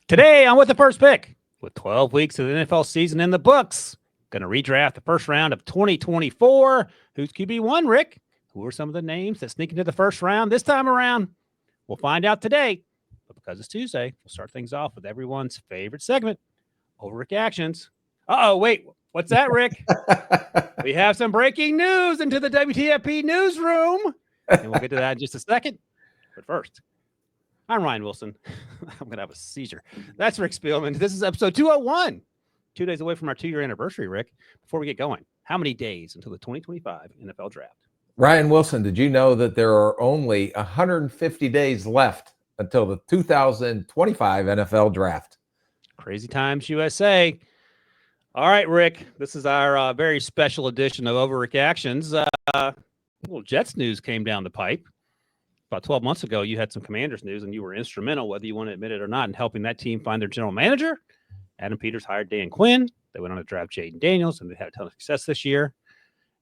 Today, I'm with the first pick. With 12 weeks of the NFL season in the books, going to redraft the first round of 2024. Who's QB1, Rick? Who are some of the names that sneak into the first round this time around? We'll find out today. But because it's Tuesday, we'll start things off with everyone's favorite segment, Overreactions. Uh-oh, wait. What's that, Rick? We have some breaking news into the WTFP newsroom. And we'll get to that in just a second. But first, I'm Ryan Wilson. I'm going to have a seizure. That's Rick Spielman. This is episode 201. 2 days away from our 2-year anniversary, Rick. Before we get going, how many days until the 2025 NFL draft? Ryan Wilson, did you know that there are only 150 days left until the 2025 NFL draft? Crazy times, USA. All right, Rick. This is our very special edition of Overreactions. A little Jets news came down the pipe. About 12 months ago, you had some Commanders news, and you were instrumental, whether you want to admit it or not, in helping that team find their general manager. Adam Peters hired Dan Quinn. They went on to draft Jaden Daniels, and they had a ton of success this year.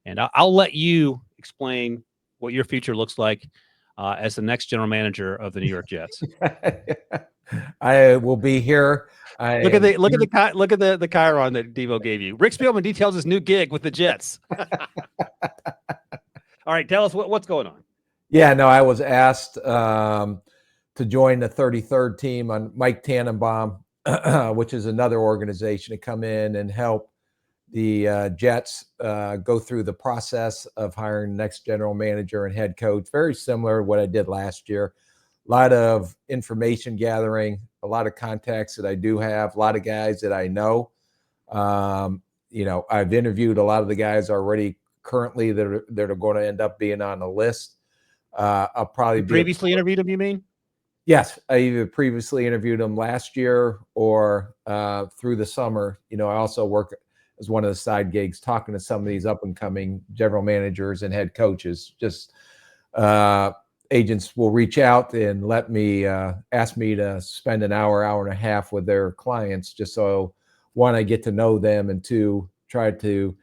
And I'll let you explain what your future looks like as the next general manager of the New York Jets. I will be here. Look at the chyron that Devo gave you. Rick Spielman details his new gig with the Jets. All right, tell us what's going on. Yeah, no, I was asked to join the 33rd team on Mike Tannenbaum, which is another organization, to come in and help the Jets go through the process of hiring the next general manager and head coach. Very similar to what I did last year. A lot of information gathering, a lot of contacts that I do have, a lot of guys that I know. I've interviewed a lot of the guys already currently that are going to end up being on the list. I'll probably previously interviewed him, you mean? Yes, I either previously interviewed him last year or through the summer. I also work as one of the side gigs, talking to some of these up and coming general managers and head coaches. Just agents will reach out and ask me to spend an hour and a half with their clients, just so, one, I get to know them, and two, try to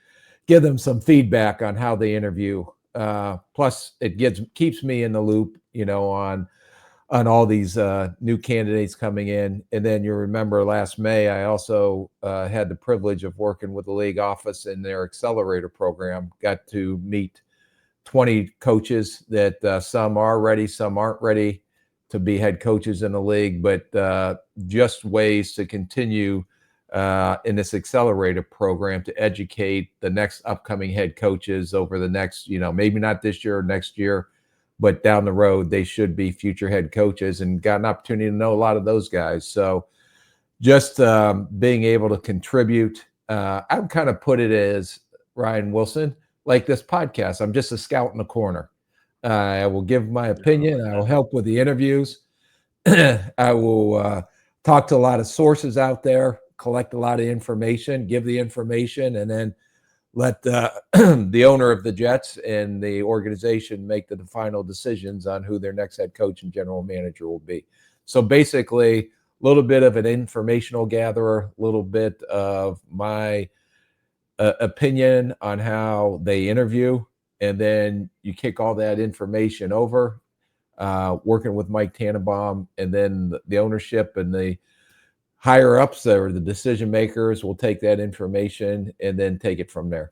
give them some feedback on how they interview. Plus, it keeps me in the loop, on all these new candidates coming in. And then you remember last May, I also had the privilege of working with the league office in their accelerator program. Got to meet 20 coaches that some are ready, some aren't ready to be head coaches in the league, but just ways to continue in this accelerator program to educate the next upcoming head coaches over the next, maybe not this year or next year, but down the road, they should be future head coaches, and got an opportunity to know a lot of those guys. So just being able to contribute, I would kind of put it as, Ryan Wilson, like this podcast. I'm just a scout in the corner. I will give my opinion. I will help with the interviews. I will talk to a lot of sources out there, collect a lot of information, give the information, and then let the owner of the Jets and the organization make the final decisions on who their next head coach and general manager will be. So basically, a little bit of an informational gatherer, a little bit of my opinion on how they interview, and then you kick all that information over, working with Mike Tannenbaum, and then the ownership and the higher ups or the decision makers will take that information and then take it from there.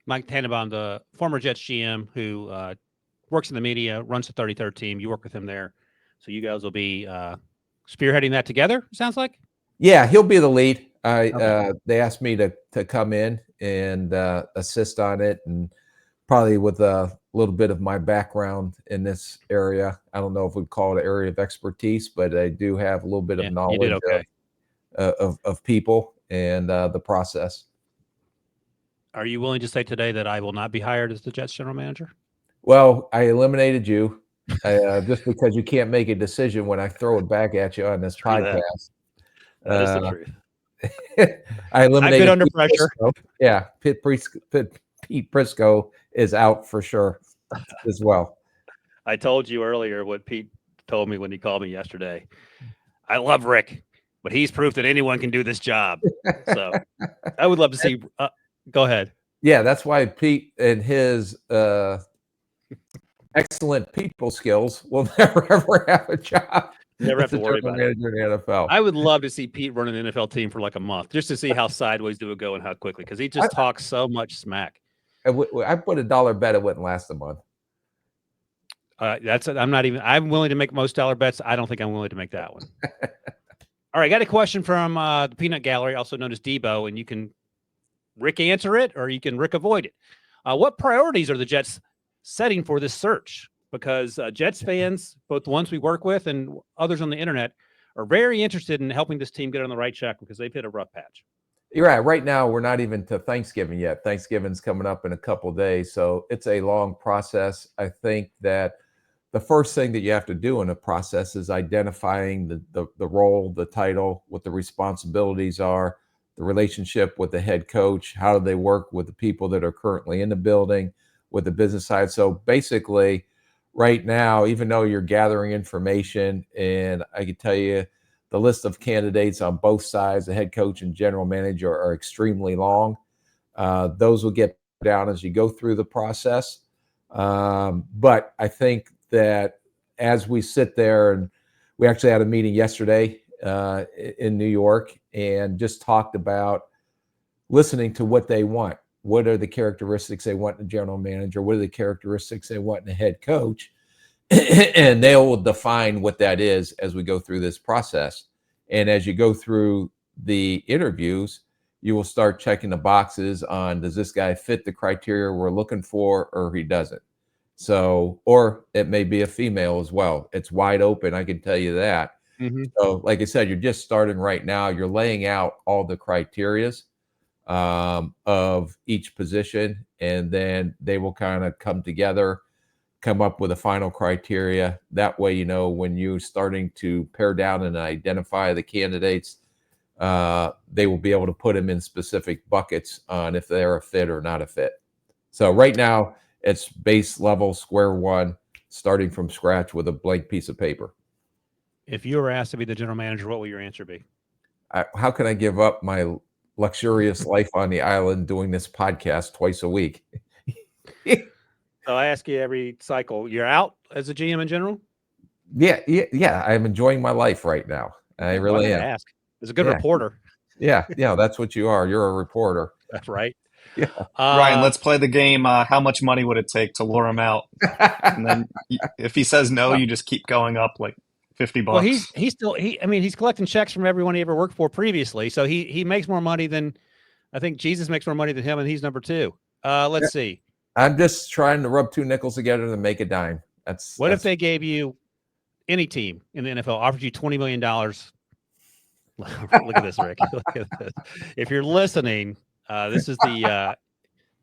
Mike Tannenbaum, the former Jets GM who works in the media, runs the 33rd team. You work with him there. So you guys will be spearheading that together, sounds like? Yeah, he'll be the lead. They asked me to come in and assist on it, and probably with a little bit of my background in this area. I don't know if we'd call it an area of expertise, but I do have a little bit of knowledge. You did okay. Of people and the process. Are you willing to say today that I will not be hired as the Jets general manager? Well, I eliminated you just because you can't make a decision when I throw it back at you on this podcast. That is the truth. I eliminated. I've been under pressure. Prisco. Yeah, Pete Prisco is out for sure as well. I told you earlier what Pete told me when he called me yesterday. I love Rick, but he's proof that anyone can do this job. So I would love to see. Go ahead. Yeah, that's why Pete and his excellent people skills will never, ever have a job. Never have as to a worry general about it. manager in the NFL. I would love to see Pete run an NFL team for like a month just to see how sideways it would go and how quickly, because he just talks so much smack. I put $1 bet it wouldn't last a month. I'm willing to make most dollar bets. I don't think I'm willing to make that one. All right. Got a question from the Peanut Gallery, also known as Debo, and you can Rick answer it or you can Rick avoid it. What priorities are the Jets setting for this search? Because Jets fans, both the ones we work with and others on the internet, are very interested in helping this team get on the right track because they've hit a rough patch. You're right. Right now, we're not even to Thanksgiving yet. Thanksgiving's coming up in a couple of days, so it's a long process. I think that the first thing that you have to do in a process is identifying the role, the title, what the responsibilities are, the relationship with the head coach, how do they work with the people that are currently in the building, with the business side. So basically, right now, even though you're gathering information, and I can tell you the list of candidates on both sides, the head coach and general manager, are extremely long. Those will get down as you go through the process. But I think that as we sit there, and we actually had a meeting yesterday in New York and just talked about listening to what they want. What are the characteristics they want in a general manager? What are the characteristics they want in a head coach? And they will define what that is as we go through this process. And as you go through the interviews, you will start checking the boxes on, does this guy fit the criteria we're looking for, or he doesn't? So, or it may be a female as well. It's wide open, I can tell you that. Mm-hmm. So, like I said, you're just starting right now. You're laying out all the criterias of each position, and then they will kind of come together, come up with a final criteria. That way, when you're starting to pare down and identify the candidates, they will be able to put them in specific buckets on if they're a fit or not a fit. So right now, it's base level, square one, starting from scratch with a blank piece of paper. If you were asked to be the general manager, what will your answer be? How can I give up my luxurious life on the island doing this podcast twice a week? So I ask you every cycle, you're out as a GM in general? Yeah. I'm enjoying my life right now. I really am. Ask. As a good reporter. Yeah, that's what you are. You're a reporter. That's right. Yeah. Ryan, let's play the game. How much money would it take to lure him out? And then if he says no, you just keep going up like $50. Well, he's collecting checks from everyone he ever worked for previously. So he makes more money than, I think Jesus makes more money than him, and he's number 2. Let's see. I'm just trying to rub 2 nickels together to make a dime. If they gave you any team in the NFL, offered you $20 million? Look at this, Rick. Look at this. If you're listening, this is the I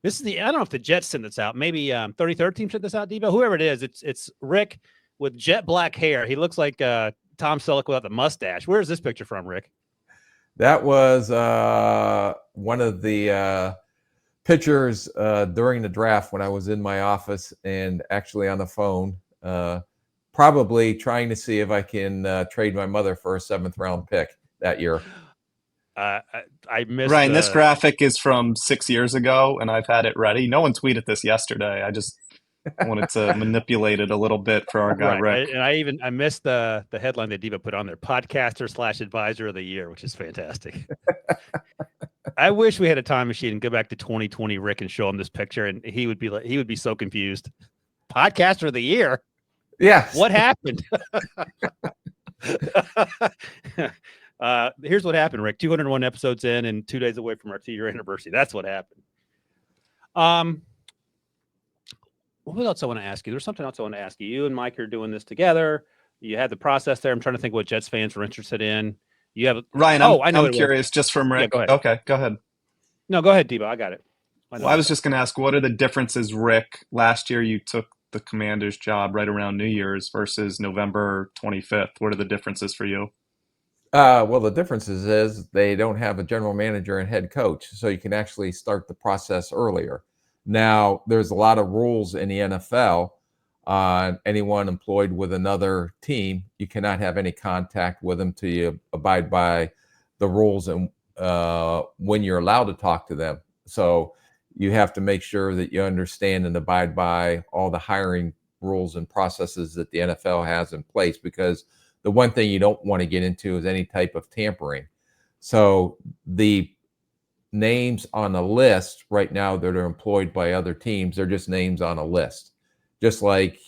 don't know if the Jets sent this out. Maybe 33rd team sent this out, Debo. Whoever it is, it's Rick with jet black hair. He looks like Tom Selleck without the mustache. Where's this picture from, Rick? That was one of the pictures during the draft when I was in my office and actually on the phone, probably trying to see if I can trade my mother for a 7th round pick that year. I missed Ryan, this graphic is from 6 years ago, and I've had it ready. No one tweeted this yesterday. I just wanted to manipulate it a little bit for our guy Rick. And I missed the headline that Diva put on there: podcaster / advisor of the year, which is fantastic. I wish we had a time machine and go back to 2020 Rick and show him this picture, and he would be so confused. Podcaster of the year? Yeah. What happened? Here's what happened, Rick. 201 episodes in and 2 days away from our 2-year anniversary. That's what happened. What else I want to ask you? There's something else I want to ask you. You and Mike are doing this together. You had the process there. I'm trying to think what Jets fans were interested in. You have Ryan. I'm curious just from Rick. Yeah, go ahead. Okay, go ahead. No, go ahead, Debo. I got it. I was just going to ask, what are the differences, Rick? Last year you took the Commander's job right around New Year's versus November 25th. What are the differences for you? Well, the differences is they don't have a general manager and head coach, so you can actually start the process earlier. Now, there's a lot of rules in the NFL on anyone employed with another team. You cannot have any contact with them till you abide by the rules and when you're allowed to talk to them. So you have to make sure that you understand and abide by all the hiring rules and processes that the NFL has in place, because the one thing you don't want to get into is any type of tampering. So the names on a list right now that are employed by other teams, they're just names on a list. Just like,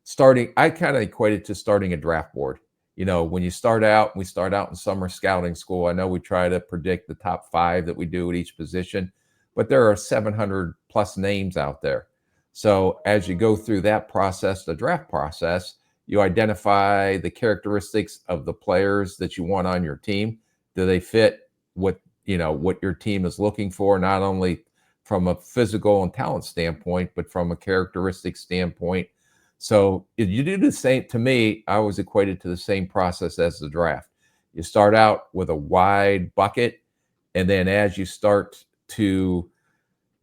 starting, I kind of equate it to starting a draft board. When you start out, we start out in summer scouting school. I know we try to predict the top 5 that we do at each position, but there are 700 plus names out there. So as you go through that process, the draft process, you identify the characteristics of the players that you want on your team. Do they fit what your team is looking for, not only from a physical and talent standpoint, but from a characteristic standpoint? So if you do the same, to me, I always equated to the same process as the draft. You start out with a wide bucket, and then as you start to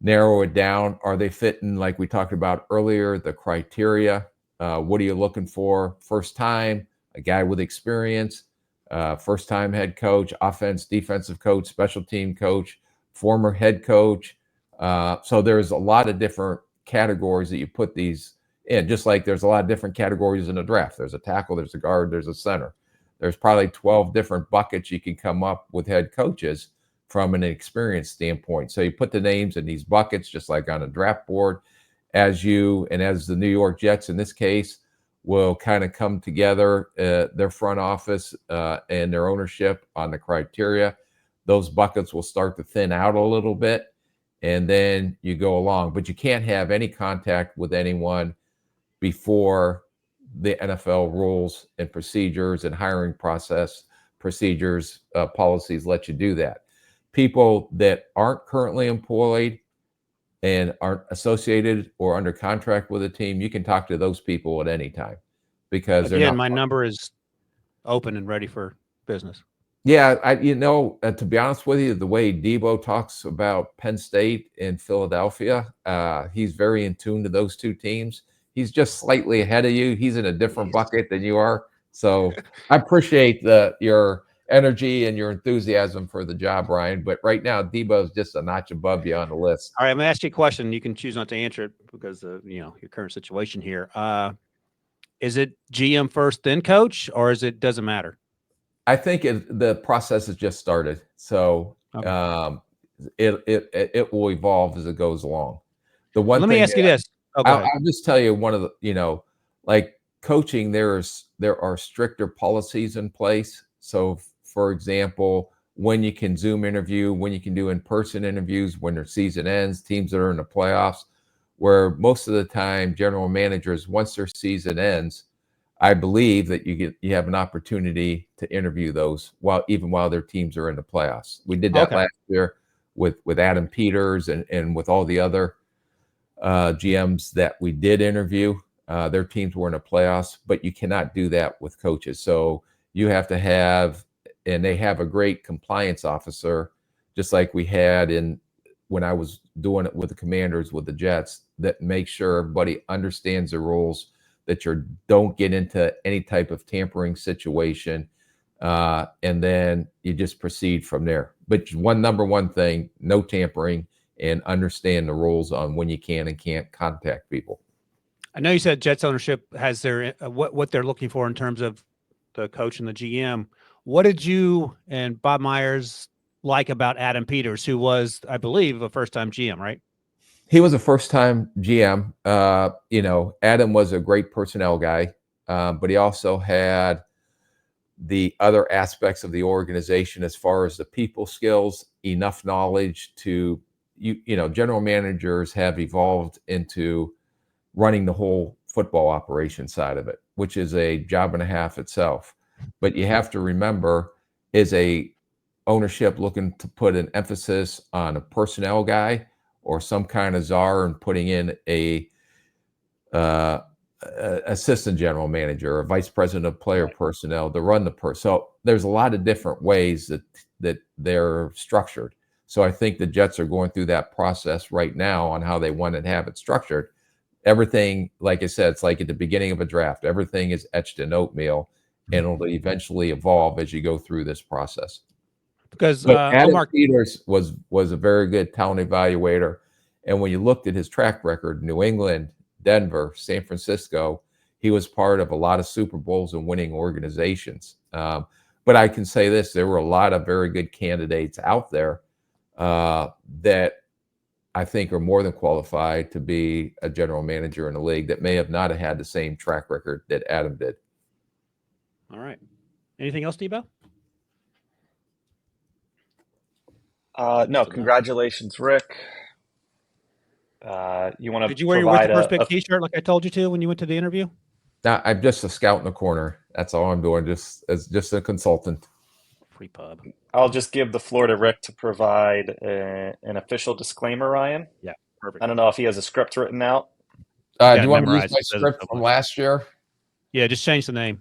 narrow it down, are they fitting, like we talked about earlier, the criteria? What are you looking for? First time, a guy with experience, first time head coach, offense, defensive coach, special team coach, former head coach. So there's a lot of different categories that you put these in, just like there's a lot of different categories in the draft. There's a tackle, there's a guard, there's a center. There's probably 12 different buckets you can come up with head coaches from an experience standpoint. So you put the names in these buckets, just like on a draft board, as the New York Jets in this case will kind of come together, their front office and their ownership on the criteria. Those buckets will start to thin out a little bit, and then you go along. But you can't have any contact with anyone before the NFL rules and procedures and hiring process procedures, policies let you do that. People that aren't currently employed and aren't associated or under contract with a team, you can talk to those people at any time, because again, my number is open and ready for business. Yeah, to be honest with you, the way Debo talks about Penn State and Philadelphia, he's very in tune to those two teams. He's just slightly ahead of you. He's in a different bucket than you are. So I appreciate your energy and your enthusiasm for the job, Ryan. But right now, Debo's just a notch above you on the list. All right, I'm going to ask you a question. You can choose not to answer it because of your current situation here. Is it GM first, then coach, or doesn't matter? I think the process has just started. So okay. It will evolve as it goes along. Let me ask you this. I'll just tell you one of the, like coaching, there are stricter policies in place. So for example, when you can Zoom interview, when you can do in-person interviews, when their season ends, teams that are in the playoffs, where most of the time general managers, once their season ends, I believe that you have an opportunity to interview those while their teams are in the playoffs. We did that last year with Adam Peters and with all the other GMs that we did interview. Their teams were in the playoffs, but you cannot do that with coaches. So you have to have, and they have a great compliance officer, just like we had when I was doing it with the Commanders, with the Jets, that makes sure everybody understands the rules, that you don't get into any type of tampering situation, and then you just proceed from there. But number one thing, no tampering, and understand the rules on when you can and can't contact people. I know you said Jets ownership has their what they're looking for in terms of the coach and the GM. What did you and Bob Myers like about Adam Peters, who was, I believe, a first-time GM, right? He was a first-time GM. Adam was a great personnel guy, but he also had the other aspects of the organization as far as the people skills, enough knowledge to, general managers have evolved into running the whole football operation side of it, which is a job and a half itself. But you have to remember, is a ownership looking to put an emphasis on a personnel guy or some kind of czar and putting in a assistant general manager or vice president of player personnel to run so there's a lot of different ways that they're structured. So I think the Jets are going through that process right now on how they want to have it structured. Everything, like I said, it's like at the beginning of a draft, everything is etched in oatmeal, and it'll eventually evolve as you go through this process. Because Adam Peters was a very good talent evaluator. And when you looked at his track record, New England, Denver, San Francisco, he was part of a lot of Super Bowls and winning organizations. But I can say this, there were a lot of very good candidates out there that I think are more than qualified to be a general manager in the league that may have not had the same track record that Adam did. All right. Anything else, Debo? No, congratulations, Rick. You want to Did you wear your with the first pick a T-shirt like I told you to when you went to the interview? Now, I'm just a scout in the corner. That's all I'm doing, just as a consultant. Free pub. I'll just give the floor to Rick to provide an official disclaimer, Ryan. Yeah, perfect. I don't know if he has a script written out. Do you want to use my script from last year? Yeah, just change the name.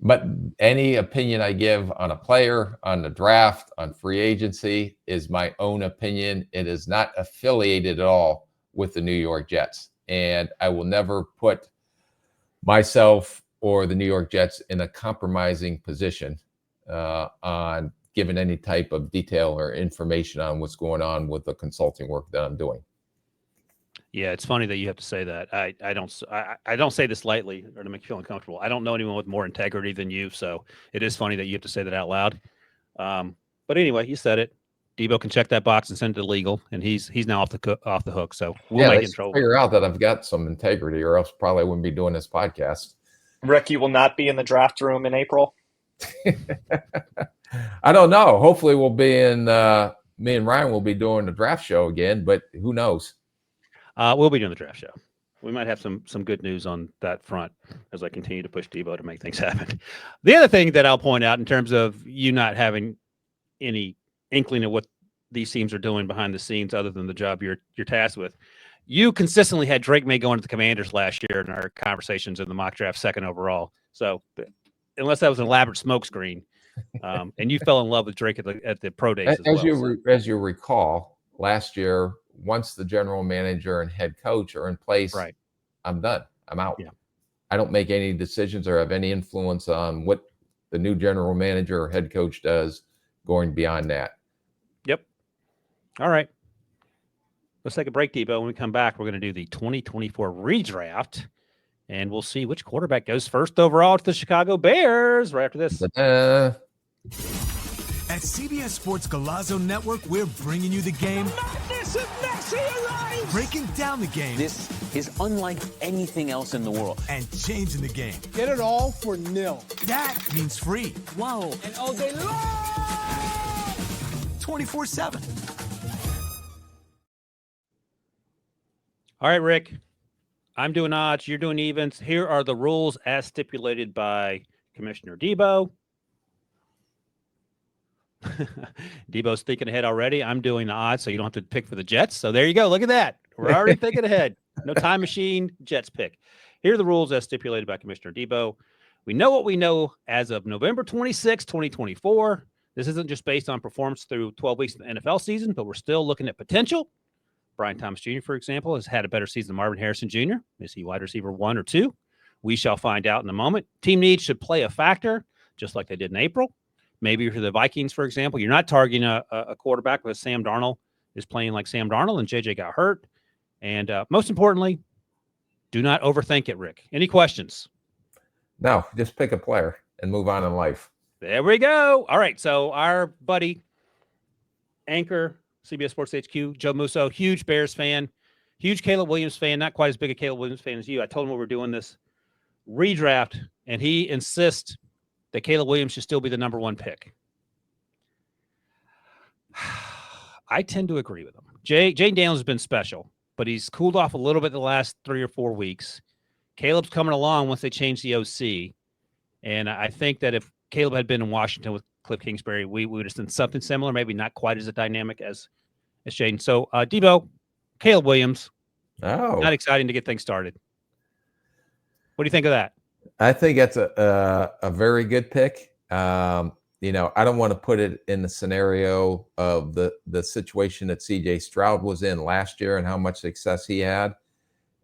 But any opinion I give on a player, on the draft, on free agency is my own opinion. It is not affiliated at all with the New York Jets. And I will never put myself or the New York Jets in a compromising position on giving any type of detail or information on what's going on with the consulting work that I'm doing. Yeah, it's funny that you have to say that. I don't say this lightly or to make you feel uncomfortable. I don't know anyone with more integrity than you, so it is funny that you have to say that out loud. But anyway, you said it. Debo can check that box and send it to legal, and he's now off the hook. So we'll make it in trouble. Figure out that I've got some integrity, or else probably I wouldn't be doing this podcast. Rick, you will not be in the draft room in April. I don't know. Hopefully, we'll be in. Me and Ryan will be doing the draft show again, but who knows? We'll be doing the draft show. We might have some good news on that front as I continue to push Debo to make things happen. The other thing that I'll point out in terms of you not having any inkling of what these teams are doing behind the scenes other than the job you're tasked with, you consistently had Drake May going to the Commanders last year in our conversations in the mock draft second overall. So unless that was an elaborate smokescreen, and you fell in love with Drake at the pro days as you recall, last year, once the general manager and head coach are in place, right, I'm done. I'm out. Yeah. I don't make any decisions or have any influence on what the new general manager or head coach does going beyond that. Yep. All right. Let's take a break, Debo. When we come back, we're going to do the 2024 redraft, and we'll see which quarterback goes first overall to the Chicago Bears right after this. At CBS Sports Galazzo Network, we're bringing you the game. Breaking down the game. This is unlike anything else in the world. And changing the game. Get it all for nil. That means free. Whoa. And all day long. 24/7. All right, Rick. I'm doing odds. You're doing evens. Here are the rules as stipulated by Commissioner Debo. Debo's thinking ahead already. I'm doing the odds, so you don't have to pick for the Jets. So there you go. Look at that. We're already thinking ahead. No time machine, Jets pick. Here are the rules as stipulated by Commissioner Debo. We know what we know as of November 26, 2024. This isn't just based on performance through 12 weeks of the NFL season, but we're still looking at potential. Brian Thomas Jr., for example, has had a better season than Marvin Harrison Jr. Is he wide receiver 1 or 2? We shall find out in a moment. Team needs should play a factor, just like they did in April. Maybe for the Vikings, for example, you're not targeting a quarterback because Sam Darnold is playing like Sam Darnold and JJ got hurt. And most importantly, do not overthink it, Rick. Any questions? No, just pick a player and move on in life. There we go. All right. So our buddy, anchor, CBS Sports HQ, Joe Musso, huge Bears fan, huge Caleb Williams fan, not quite as big a Caleb Williams fan as you. I told him we were doing this redraft, and he insists that Caleb Williams should still be the number 1 pick. I tend to agree with him. Jane Daniels has been special, but he's cooled off a little bit the last 3 or 4 weeks. Caleb's coming along once they change the OC. And I think that if Caleb had been in Washington with Cliff Kingsbury, we would have done something similar, maybe not quite as a dynamic as Jaden. So, Debo, Caleb Williams, not exciting to get things started. What do you think of that? I think that's a very good pick. I don't want to put it in the scenario of the situation that CJ Stroud was in last year and how much success he had.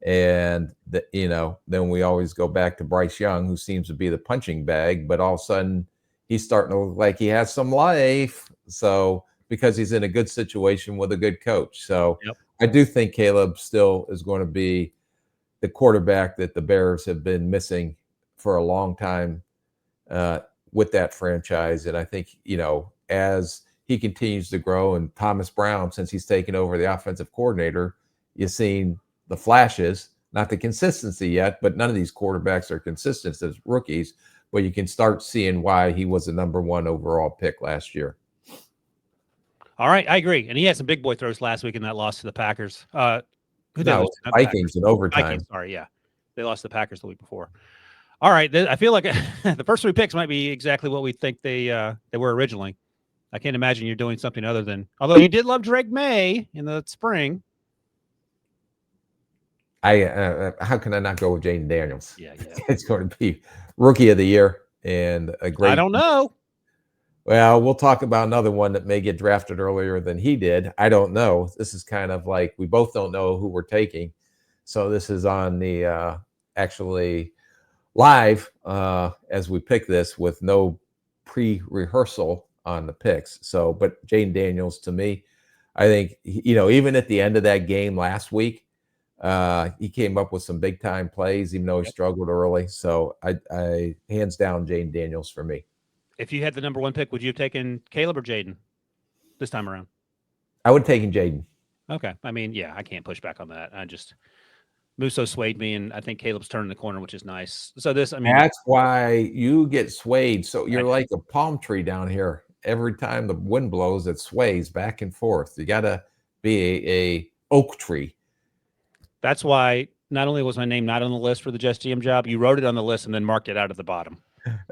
And, then we always go back to Bryce Young, who seems to be the punching bag, but all of a sudden he's starting to look like he has some life. So because he's in a good situation with a good coach. So yep. I do think Caleb still is going to be the quarterback that the Bears have been missing for a long time with that franchise. And I think, as he continues to grow, and Thomas Brown, since he's taken over the offensive coordinator, you've seen the flashes, not the consistency yet, but none of these quarterbacks are consistent as rookies, but you can start seeing why he was the number 1 overall pick last year. All right, I agree. And he had some big boy throws last week in that loss to the Packers. Who did lose? Not the Vikings in overtime. Vikings, sorry, yeah. They lost to the Packers the week before. All right, I feel like the first 3 picks might be exactly what we think they were originally. I can't imagine you're doing something other than, although you did love Drake May in the spring. How can I not go with Jaden Daniels? Yeah. It's going to be rookie of the year and a great. I don't know. Well, we'll talk about another one that may get drafted earlier than he did. I don't know. This is kind of like we both don't know who we're taking. So this is on the actually live as we pick this with no pre-rehearsal on the picks. So, but Jaden Daniels, to me, I think, even at the end of that game last week, he came up with some big time plays, even though he struggled early. So I hands down Jaden Daniels for me. If you had the number 1 pick, would you have taken Caleb or Jaden this time around? I would have taken Jaden. Okay. I mean, yeah, I can't push back on that. Musso swayed me, and I think Caleb's turning the corner, which is nice. So that's why you get swayed. So you're like a palm tree down here. Every time the wind blows, it sways back and forth. You got to be a oak tree. That's why not only was my name not on the list for the Just GM job, you wrote it on the list and then marked it out at the bottom.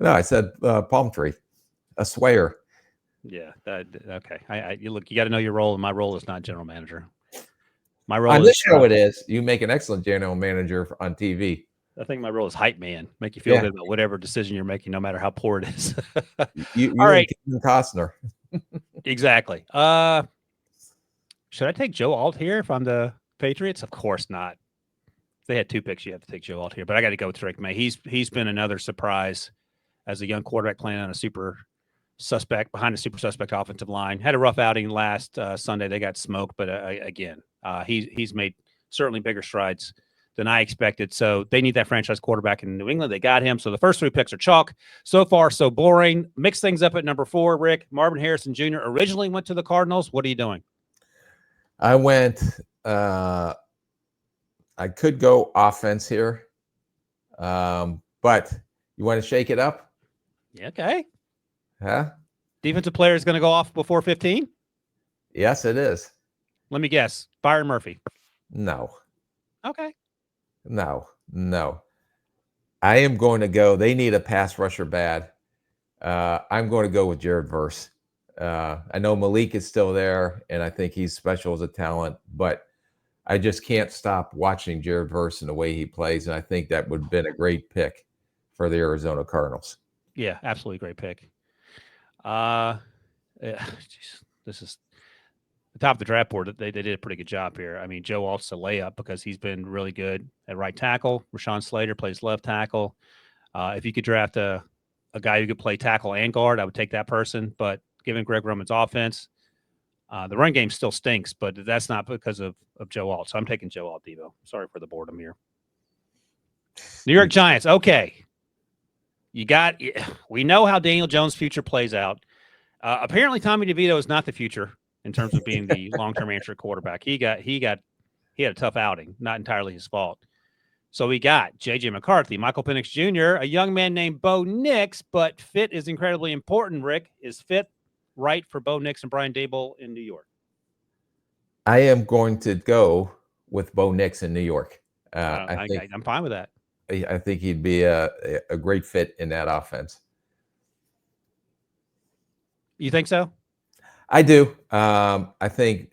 No, I said palm tree, a swayer. Yeah. Okay. You got to know your role, and my role is not general manager. My role on this show it is. You make an excellent general manager on TV. I think my role is hype man. Make you feel good about whatever decision you're making, no matter how poor it is. You're all right, Kevin Costner. Exactly. Should I take Joe Alt here if I'm the Patriots? Of course not. If they had 2 picks, you have to take Joe Alt here. But I got to go with Drake May. He's been another surprise as a young quarterback playing on behind a super suspect offensive line. Had a rough outing last Sunday. They got smoked, but again, he's made certainly bigger strides than I expected. So they need that franchise quarterback in New England. They got him. So the first 3 picks are chalk. So far, so boring. Mix things up at number 4, Rick. Marvin Harrison Jr. originally went to the Cardinals. What are you doing? I went I could go offense here. But you want to shake it up? Yeah, okay. Huh? Defensive player is going to go off before 15? Yes, it is. Let me guess. Byron Murphy. No. Okay. No. I am going to go. They need a pass rusher bad. I'm going to go with Jared Verse. I know Malik is still there, and I think he's special as a talent, but I just can't stop watching Jared Verse and the way he plays, and I think that would have been a great pick for the Arizona Cardinals. Yeah, absolutely great pick. This is the top of the draft board. They did a pretty good job here. I mean, Joe Alt's a layup because he's been really good at right tackle. Rashawn Slater plays left tackle. If you could draft a guy who could play tackle and guard, I would take that person. But given Greg Roman's offense, the run game still stinks, but that's not because of Joe Alt. So I'm taking Joe Alt, Devo. Sorry for the boredom here. New York Giants. Okay. We know how Daniel Jones' future plays out. Apparently Tommy DeVito is not the future in terms of being the long-term answer quarterback. He had a tough outing, not entirely his fault. So we got J.J. McCarthy, Michael Penix Jr., a young man named Bo Nix, but fit is incredibly important, Rick. Is fit right for Bo Nix and Brian Daboll in New York? I am going to go with Bo Nix in New York. I'm fine with that. I think he'd be a great fit in that offense. You think so? I do. I think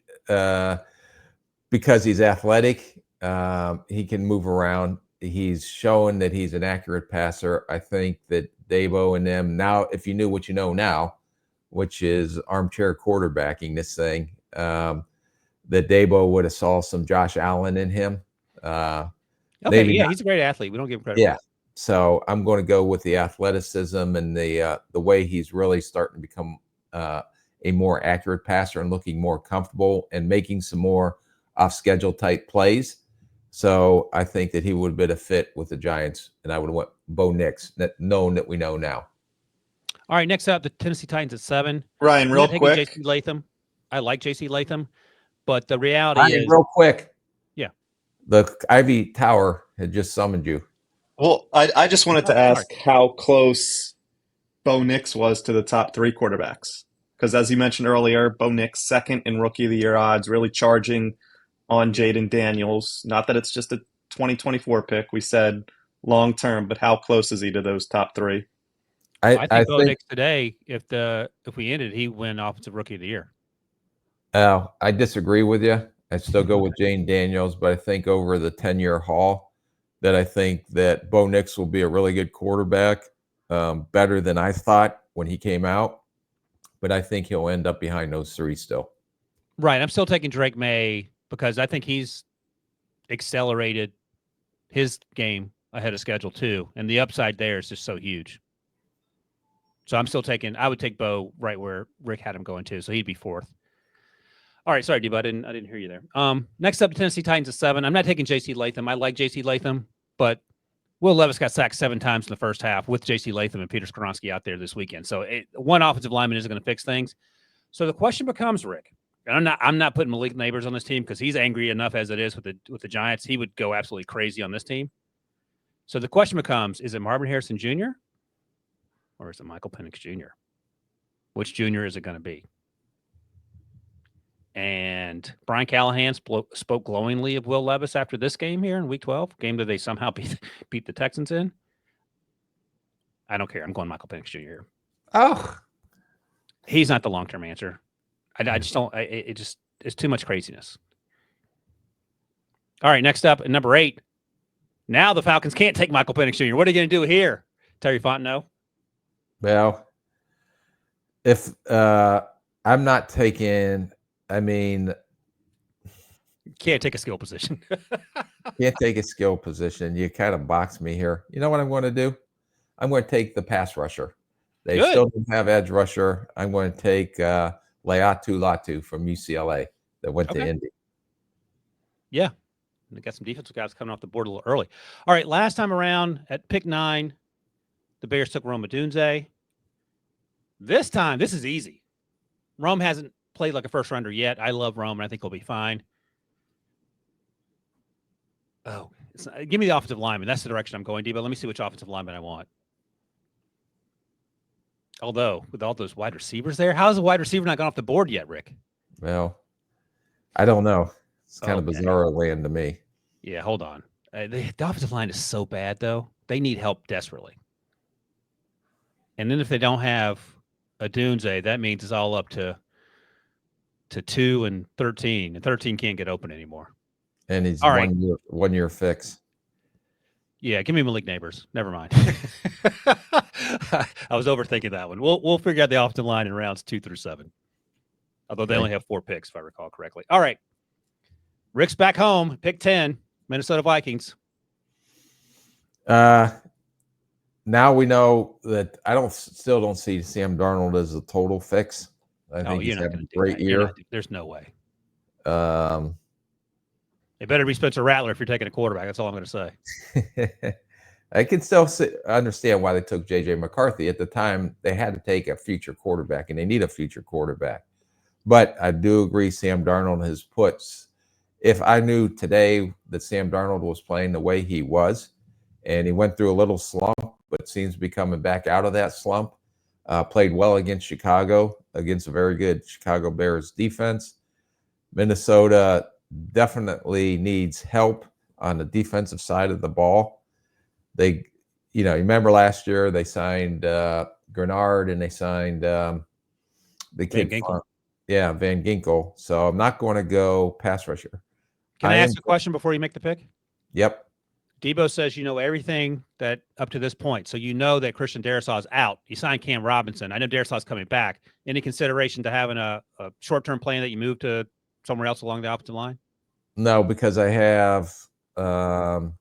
because he's athletic, he can move around. He's shown that he's an accurate passer. I think that Dabo and them now, if you knew what you know now, which is armchair quarterbacking this thing, that Dabo would have saw some Josh Allen in him. Okay, yeah, he's a great athlete. We don't give him credit. Yeah. So I'm going to go with the athleticism and the way he's really starting to become a more accurate passer and looking more comfortable and making some more off-schedule type plays. So I think that he would have been a fit with the Giants, and I would have went Bo Nix, knowing that we know now. All right, next up, the Tennessee Titans at 7. Ryan, I'm real not taking quick. J.C. Latham. I like J.C. Latham, but the reality Ryan, is, real quick. Yeah. The Ivy Tower had just summoned you. Well, I just wanted to Sorry. ask how close Bo Nix was to the top 3 quarterbacks. Because as you mentioned earlier, Bo Nix second in Rookie of the Year odds, really charging on Jaden Daniels. Not that it's just a 2024 pick. We said long term, but how close is he to those top 3? I think Bo Nix today, if we ended, he win Offensive Rookie of the Year. I disagree with you. I still go with Jane Daniels, but I think over the 10-year haul that I think that Bo Nix will be a really good quarterback, better than I thought when he came out. But I think he'll end up behind those 3 still. Right. I'm still taking Drake May because I think he's accelerated his game ahead of schedule too. And the upside there is just so huge. So I'm still I would take Bo right where Rick had him going to. So he'd be 4th. All right. Sorry, Debo. I didn't hear you there. Next up, the Tennessee Titans at 7. I'm not taking J.C. Latham. I like J.C. Latham, but Will Levis got sacked 7 times in the first half with J.C. Latham and Peter Skoronski out there this weekend. So one offensive lineman isn't going to fix things. So the question becomes, Rick, and I'm not putting Malik Neighbors on this team because he's angry enough as it is with the Giants. He would go absolutely crazy on this team. So the question becomes, is it Marvin Harrison Jr. or is it Michael Penix Jr.? Which junior is it going to be? And Brian Callahan spoke glowingly of Will Levis after this game here in Week 12, game that they somehow beat the Texans in. I don't care. I'm going Michael Penix Jr. Oh, he's not the long-term answer. I just don't. It's too much craziness. All right, next up at number 8. Now the Falcons can't take Michael Penix Jr. What are you going to do here, Terry Fontenot? Well, if I'm not taking, you can't take a skill position. Can't take a skill position. You kind of box me here. You know what I'm going to do? I'm going to take the pass rusher. They still don't have edge rusher. I'm going to take Laiatu Latu from UCLA that went to Indy. Yeah. They got some defensive guys coming off the board a little early. All right, last time around at pick 9, the Bears took Rome Odunze. This time, this is easy. Rome hasn't played like a first-rounder yet. I love Rome, and I think he'll be fine. Oh, give me the offensive lineman. That's the direction I'm going, Debo. Let me see which offensive lineman I want. Although, with all those wide receivers there, how is a wide receiver not gone off the board yet, Rick? Well, I don't know. It's kind of bizarre land to me. Yeah, hold on. The offensive line is so bad, though. They need help desperately. And then if they don't have a Odunze, that means it's all up to 2 and 13. And 13 can't get open anymore. And he's all right. one year fix. Yeah, give me Malik Neighbors. Never mind. I was overthinking that one. We'll figure out the offensive line in rounds 2 through 7. Although they only have 4 picks, if I recall correctly. All right. Rick's back home. Pick 10, Minnesota Vikings. Now we know that I still don't see Sam Darnold as a total fix. I think he's having a great year. There's no way. It better be Spencer Rattler if you're taking a quarterback. That's all I'm going to say. I can still understand why they took J.J. McCarthy. At the time, they had to take a future quarterback, and they need a future quarterback. But I do agree Sam Darnold has put – if I knew today that Sam Darnold was playing the way he was, and he went through a little slump, but seems to be coming back out of that slump, played well against Chicago, against a very good Chicago Bears defense. Minnesota definitely needs help on the defensive side of the ball. They, you remember last year they signed Grenard and they signed the kid, Van Ginkel. So I'm not going to go pass rusher. Can I ask a question before you make the pick? Yep. Debo says you know everything that up to this point. So you know that Christian Darrisaw is out. You signed Cam Robinson. I know Darrisaw's coming back. Any consideration to having a short-term plan that you move to somewhere else along the offensive line? No, because I have Brian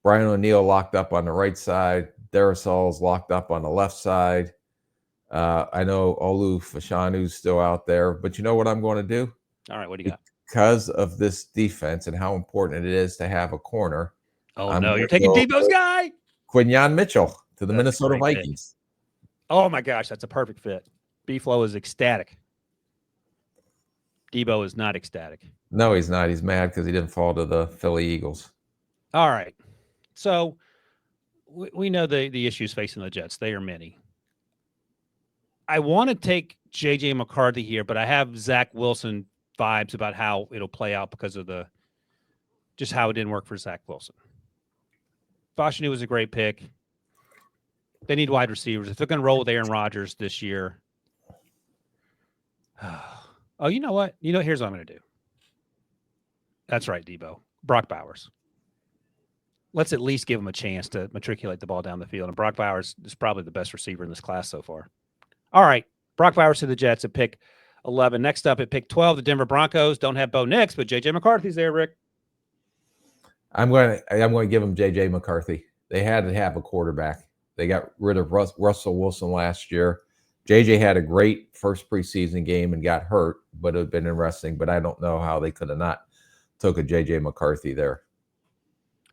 O'Neill locked up on the right side. Darrisaw's locked up on the left side. I know Olu Fashanu's still out there. But you know what I'm going to do? All right, what do you got? because of this defense and how important it is to have a corner. Oh, no, you're taking Debo's guy. Quinyon Mitchell to the That's a Minnesota great pick. Vikings. Oh, my gosh, that's a perfect fit. B-Flow is ecstatic. Debo is not ecstatic. No, he's not. He's mad because he didn't fall to the Philly Eagles. All right. So we know the issues facing the Jets. They are many. I want to take J.J. McCarthy here, but I have Zach Wilson vibes about how it'll play out because of just how it didn't work for Zach Wilson. Fashanu was a great pick. They need wide receivers. If they're going to roll with Aaron Rodgers this year. Oh, you know what? Here's what I'm going to do. That's right, Debo. Brock Bowers. Let's at least give him a chance to matriculate the ball down the field. And Brock Bowers is probably the best receiver in this class so far. All right. Brock Bowers to the Jets at pick 11. Next up at pick 12, the Denver Broncos don't have Bo Nix, but J.J. McCarthy's there, Rick. I'm going to give him J.J. McCarthy. They had to have a quarterback. They got rid of Russell Wilson last year. J.J. had a great first preseason game and got hurt, but it would have been interesting. But I don't know how they could have not took a J.J. McCarthy there.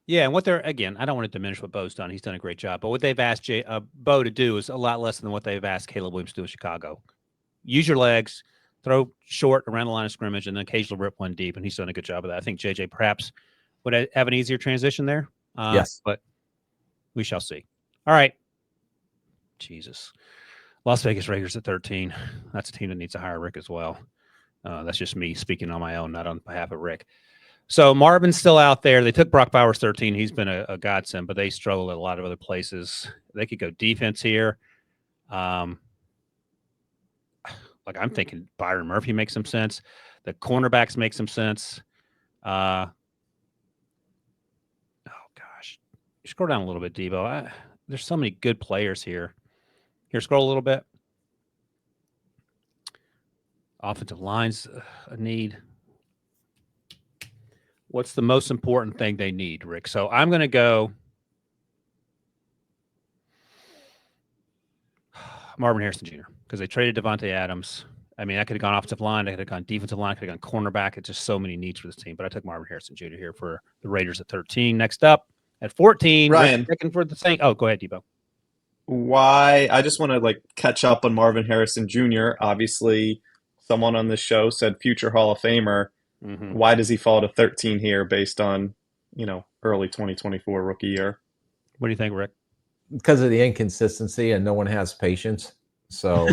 Yeah, and what they're, again, I don't want to diminish what Bo's done. He's done a great job. But what they've asked Bo to do is a lot less than what they've asked Caleb Williams to do in Chicago. Use your legs, throw short around the line of scrimmage, and then occasionally rip one deep, and he's done a good job of that. I think J.J. perhaps would have an easier transition there. Yes. But we shall see. All right. Jesus. Las Vegas Raiders at 13. That's a team that needs to hire Rick as well. That's just me speaking on my own, not on behalf of Rick. So Marvin's still out there. They took Brock Bowers 13. He's been a godsend, but they struggle at a lot of other places. They could go defense here. Like I'm thinking Byron Murphy makes some sense. The cornerbacks make some sense. Oh, gosh. You scroll down a little bit, Debo. There's so many good players here. Here, scroll a little bit. Offensive line's a need. What's the most important thing they need, Rick? So I'm going to go Marvin Harrison Jr. because they traded Devontae Adams. I mean, I could have gone offensive line. I could have gone defensive line. I could have gone cornerback. It's just so many needs for this team. But I took Marvin Harrison Jr. here for the Raiders at 13. Next up at 14, Ryan. picking for the Saints. Oh, go ahead, Debo. Why? I just want to catch up on Marvin Harrison Jr. Obviously, someone on this show said future Hall of Famer. Mm-hmm. Why does he fall to 13 here based on, early 2024 rookie year? What do you think, Rick? Because of the inconsistency and no one has patience. So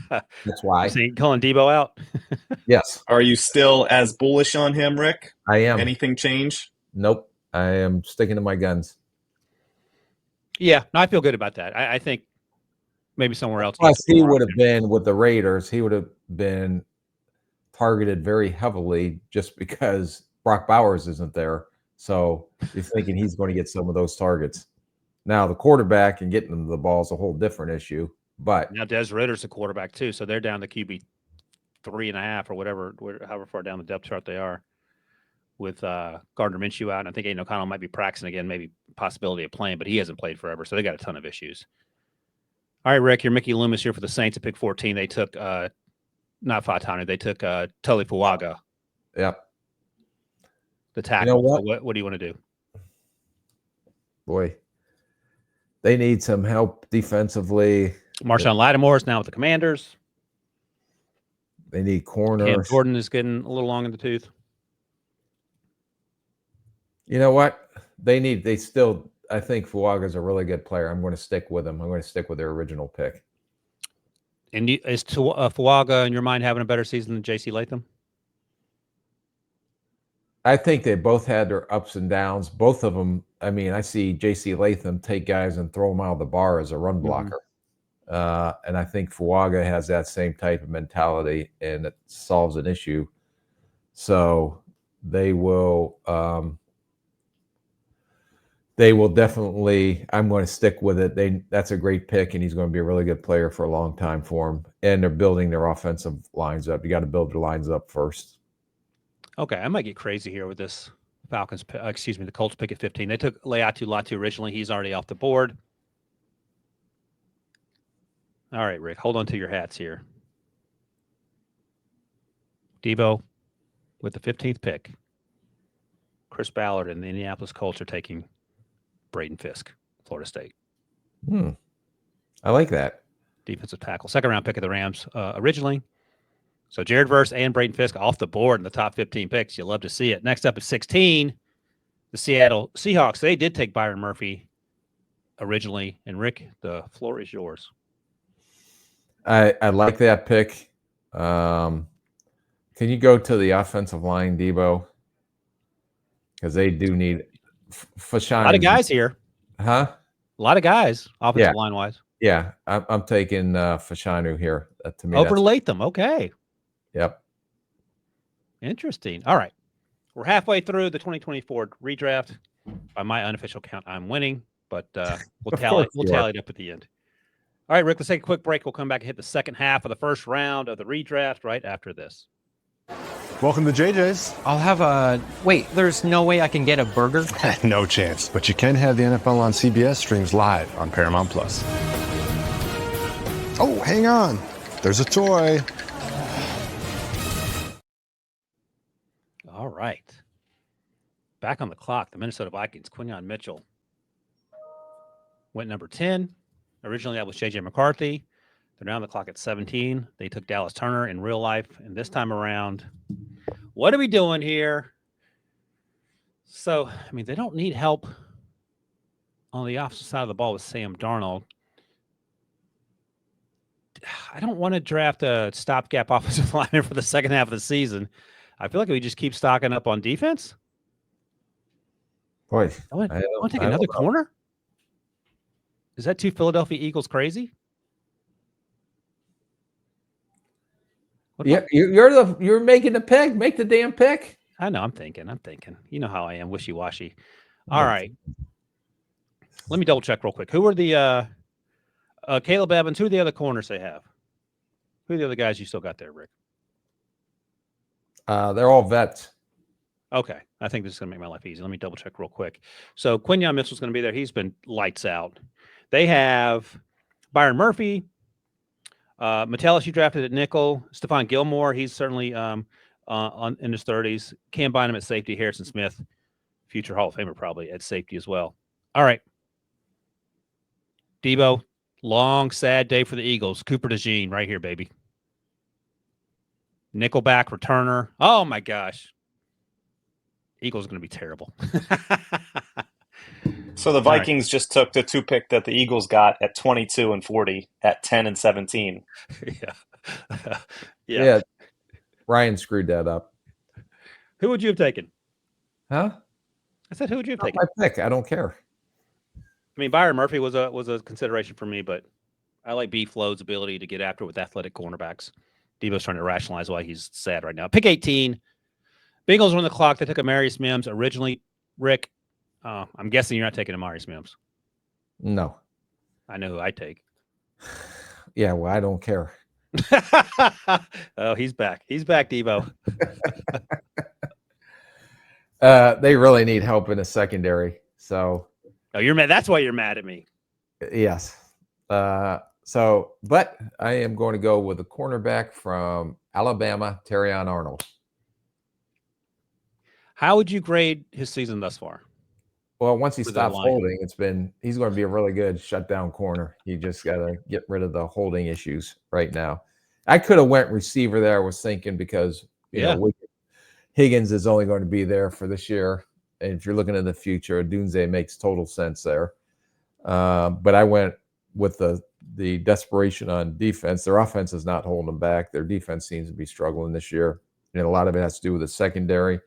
that's why. So you calling Debo out? Yes. Are you still as bullish on him, Rick? I am. Anything change? Nope. I am sticking to my guns. Yeah, no, I feel good about that. I think maybe somewhere else. Plus, he would have been with the Raiders. He would have been targeted very heavily just because Brock Bowers isn't there. So you're thinking he's going to get some of those targets. Now, the quarterback and getting them the ball is a whole different issue. But now Des Ritter's the quarterback too, so they're down to QB 3.5 or whatever, however far down the depth chart they are. With Gardner Minshew out, and I think Aiden O'Connell might be practicing again, maybe possibility of playing, but he hasn't played forever, so they got a ton of issues. All right, Rick, you're Mickey Loomis here for the Saints at pick 14. They took not Fatani, they took Tully Fuaga. Yep. The tackle. You know what? So what do you want to do? Boy, they need some help defensively. Marshawn Lattimore is now with the Commanders. They need corners. Cam Jordan is getting a little long in the tooth. You know what? I think Fuaga's a really good player. I'm going to stick with him. I'm going to stick with their original pick. And is Fuaga, in your mind, having a better season than J.C. Latham? I think they both had their ups and downs. Both of them, I mean, I see J.C. Latham take guys and throw them out of the bar as a run blocker. And I think Fuaga has that same type of mentality, and it solves an issue. So they will definitely, I'm going to stick with it. That's a great pick, and he's going to be a really good player for a long time for him. And they're building their offensive lines up. You got to build their lines up first. Okay, I might get crazy here with this the Colts pick at 15. They took Leatu Latu originally. He's already off the board. All right, Rick, hold on to your hats here. Debo, with the 15th pick, Chris Ballard and the Indianapolis Colts are taking Braden Fisk, Florida State. I like that. Defensive tackle. Second-round pick of the Rams originally. So Jared Verse and Braden Fisk off the board in the top 15 picks. You'll love to see it. Next up at 16, the Seattle Seahawks. They did take Byron Murphy originally. And, Rick, the floor is yours. I like that pick. Can you go to the offensive line, Debo? Because they do need Fashan. A lot of guys here. Huh? A lot of guys, offensive line-wise. Yeah, I'm taking Fashanu here. To me, Over Latham. Okay. Yep. Interesting. All right. We're halfway through the 2024 redraft. By my unofficial count, I'm winning, but we'll tally it up at the end. All right, Rick, let's take a quick break. We'll come back and hit the second half of the first round of the redraft right after this. Welcome to JJ's. I'll have a... Wait, there's no way I can get a burger? No chance, but you can have the NFL on CBS streams live on Paramount Plus. Oh, hang on. There's a toy. All right. Back on the clock, the Minnesota Vikings, Quinyon Mitchell went number 10. Originally, that was J.J. McCarthy. They're now on the clock at 17. They took Dallas Turner in real life. And this time around, what are we doing here? So, I mean, they don't need help on the opposite side of the ball with Sam Darnold. I don't want to draft a stopgap offensive lineman for the second half of the season. I feel like we just keep stocking up on defense. Boy, I want to take another corner. Is that too Philadelphia Eagles crazy? Yeah, you're making the pick. Make the damn pick. I know. I'm thinking. You know how I am, wishy-washy. All right. Let me double check real quick. Who are the Caleb Evans? Who are the other corners they have? Who are the other guys you still got there, Rick? They're all vets. Okay. I think this is going to make my life easy. Let me double check real quick. So Quinyon Mitchell's going to be there. He's been lights out. They have Byron Murphy, Metellus, you drafted at nickel. Stephon Gilmore, he's certainly in his 30s. Cam Bynum at safety. Harrison Smith, future Hall of Famer probably at safety as well. All right. Debo, long, sad day for the Eagles. Cooper DeJean right here, baby. Nickelback returner. Oh, my gosh. Eagles are going to be terrible. So the Vikings just took the 2 pick that the Eagles got at 22 and 40 at 10 and 17. Yeah. Ryan screwed that up. Who would you have taken? Huh? I said, who would you have taken? My pick. I don't care. I mean, Byron Murphy was a consideration for me, but I like B. Flo's ability to get after with athletic cornerbacks. Debo's trying to rationalize why he's sad right now. Pick 18. Bengals are on the clock. They took Amarius Mims originally. Rick, I'm guessing you're not taking Amarius Mims. No. I know who I'd take. Yeah, well, I don't care. Oh, he's back. He's back, Debo. They really need help in the secondary. So. Oh, you're mad. That's why you're mad at me. Yes. But I am going to go with a cornerback from Alabama, Terrion Arnold. How would you grade his season thus far? Well, once he stops holding, he's going to be a really good shutdown corner. You just got to get rid of the holding issues right now. I could have went receiver there. I was thinking because you know Higgins is only going to be there for this year, and if you're looking in the future, Dunze makes total sense there. But I went with the desperation on defense. Their offense is not holding them back. Their defense seems to be struggling this year, and a lot of it has to do with the secondary.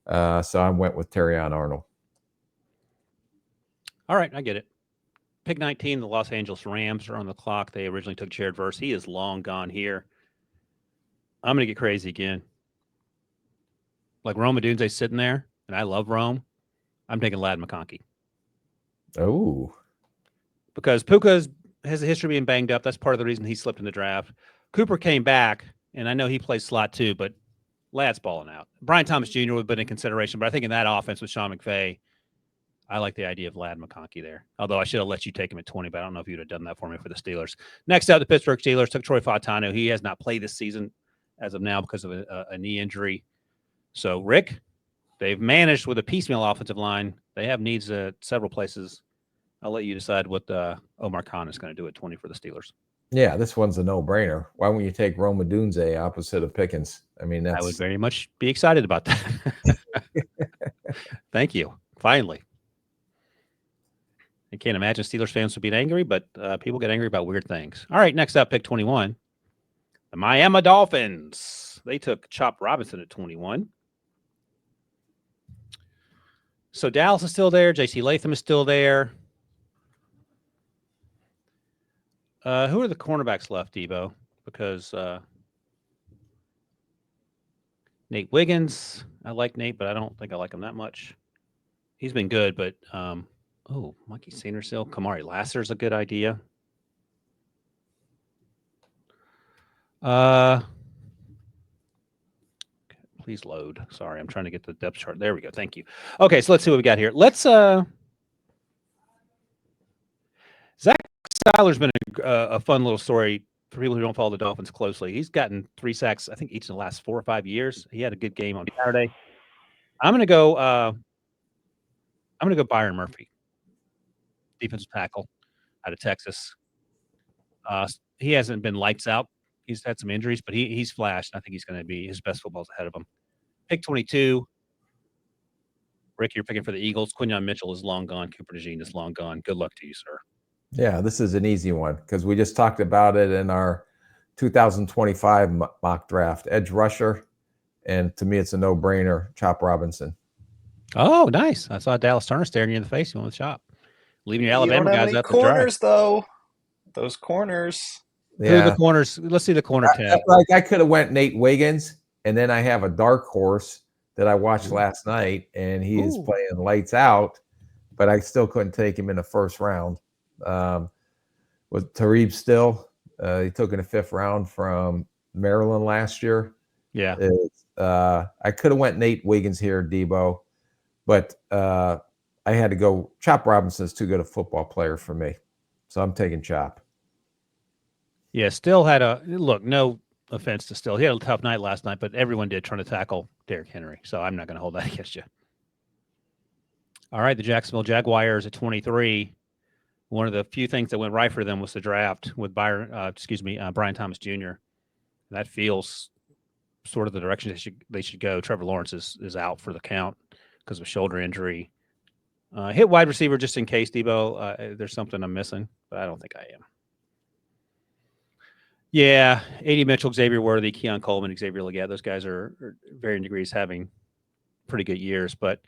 So I went with Terrion Arnold. All right, I get it. Pick 19, the Los Angeles Rams are on the clock. They originally took Jared Verse. He is long gone here. I'm going to get crazy again. Like Rome Odunze sitting there, and I love Rome. I'm taking Ladd McConkey. Oh. Because Puka has a history of being banged up. That's part of the reason he slipped in the draft. Cooper came back, and I know he plays slot too, but Ladd's balling out. Brian Thomas Jr. would have been in consideration, but I think in that offense with Sean McVay, I like the idea of Ladd McConkey there. Although I should have let you take him at 20, but I don't know if you'd have done that for me for the Steelers. Next up, the Pittsburgh Steelers took Troy Fautanu. He has not played this season as of now because of a knee injury. So, Rick, they've managed with a piecemeal offensive line. They have needs at several places. I'll let you decide what Omar Khan is going to do at 20 for the Steelers. Yeah, this one's a no-brainer. Why wouldn't you take Roma Dunze opposite of Pickens? I mean, I would very much be excited about that. Thank you. Finally. I can't imagine Steelers fans would be angry, but people get angry about weird things. All right, next up, pick 21. The Miami Dolphins. They took Chop Robinson at 21. So Dallas is still there. J.C. Latham is still there. Who are the cornerbacks left, Debo? Because Nate Wiggins, I like Nate, but I don't think I like him that much. He's been good, but Mikey Sandersill, Kamari Lasser's a good idea. Please load. Sorry, I'm trying to get the depth chart. There we go. Thank you. Okay, so let's see what we got here. Let's Zach Seiler's been a fun little story for people who don't follow the Dolphins closely. He's gotten 3 sacks, I think, each in the last 4 or 5 years. He had a good game on Saturday. I'm gonna go Byron Murphy, defensive tackle out of Texas. He hasn't been lights out. He's had some injuries, but he's flashed. I think he's going to be his best football's ahead of him. Pick 22. Rick, you're picking for the Eagles. Quinyon Mitchell is long gone. Cooper DeJean is long gone. Good luck to you, sir. Yeah, this is an easy one because we just talked about it in our 2025 mock draft. Edge rusher, and to me, it's a no-brainer. Chop Robinson. Oh, nice! I saw Dallas Turner staring you in the face. You went with Chop, leaving your Alabama guys up to dry. Corners though. Those corners. Yeah. Who are the corners? Let's see the corner tab. Like I could have went Nate Wiggins, and then I have a dark horse that I watched last night, and he is playing lights out, but I still couldn't take him in the first round. With Tarib Still, he took in the 5th round from Maryland last year. Yeah. I could have went Nate Wiggins here, Debo, but I had to go. Chop Robinson's too good a football player for me, so I'm taking Chop. Yeah, Still had a look. No offense to Still, he had a tough night last night, but everyone did trying to tackle Derrick Henry, so I'm not going to hold that against you. All right, the Jacksonville Jaguars at 23. One of the few things that went right for them was the draft with Brian Thomas Jr. That feels sort of the direction they should go. Trevor Lawrence is out for the count because of a shoulder injury. Hit wide receiver just in case, Debo. There's something I'm missing, but I don't think I am. Yeah, A.D. Mitchell, Xavier Worthy, Keon Coleman, Xavier Legette. Those guys are varying degrees having pretty good years, but